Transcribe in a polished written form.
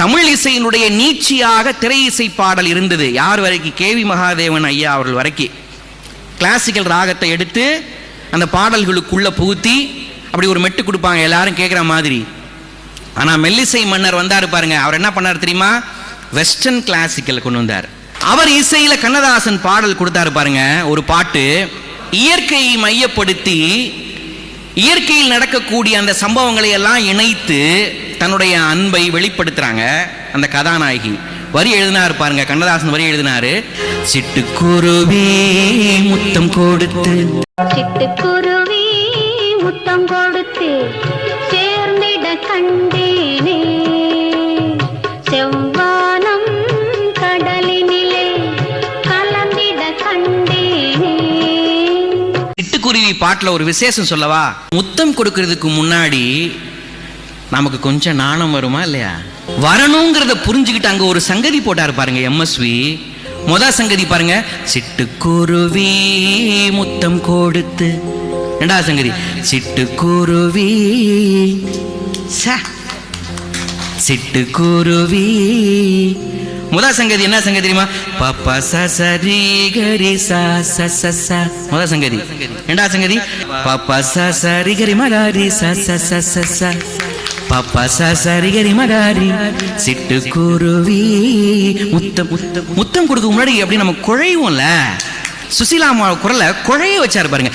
தமிழ் இசையினுடைய நீட்சியாக திரை இசை பாடல் இருந்தது. யார் வரைக்கும்? கேவி மகாதேவன் ஐயா அவர்கள் வரைக்கும் கிளாசிக்கல் ராகத்தை எடுத்து அந்த பாடல்களுக்குள்ள புகுத்தி அப்படி ஒரு மெட்டு கொடுப்பாங்க, எல்லாரும் கேட்குற மாதிரி. ஆனால் மெல்லிசை மன்னர் வந்தார் பாருங்க, அவர் என்ன பண்ணார் தெரியுமா? வெஸ்டர்ன் கிளாசிக்கல் கொண்டு வந்தார். அவர் இசையில கண்ணதாசன் பாடல் கொடுத்தாரு பாருங்க, ஒரு பாட்டு இயற்கையை மையப்படுத்தி இயற்கையில் நடக்கக்கூடிய அந்த சம்பவங்களை எல்லாம் இணைத்து தன்னுடைய அன்பை வெளிப்படுத்துறாங்க அந்த கதாநாயகி. வரி எழுதினார் பாருங்க, கண்ணதாசன் வரி எழுதினாரு. சிட்டுக்குருவி முத்தம் கொடுத்து, சிட்டுக்குருவி முத்தம் கொடுத்து சேர்ந்திட கண்டேனே, செவ்வானம் கடலினிலே கலந்திட கண்டேனே. சிட்டுக்குருவி பாட்டுல ஒரு விசேஷம் சொல்லவா? முத்தம் கொடுக்கிறதுக்கு முன்னாடி நமக்கு கொஞ்சம் நாணம் வருமா இல்லையா? வரணுங்கிறத புரிஞ்சுக்கிட்டு அங்க ஒரு சங்கதி போட்டாரு பாருங்க எம்எஸ்வி. முத சங்கதி பாருங்க, சிட்டுக்குருவி முத்தம் கொடுத்து. ரெண்டாவது சங்கதி, சிட்டுக்குருவி சிட்டுக்குருவி. முதல் சங்கதி என்ன சங்கதி தெரியுமா? பப்பா சரி கரி சா ச. முதல் சங்கதி. ரெண்டாவது சங்கதி, பப்பா சரி கரி மகாரி ச. பப்பா சரி கரி மகாரி. சிட்டுக்குருவி முத்தம் முத்தம் கொடுக்க முன்னாடி அப்படி நம்ம குழையும்ல, சுசீலா குரலை குழைய வச்சாரு பாருங்க.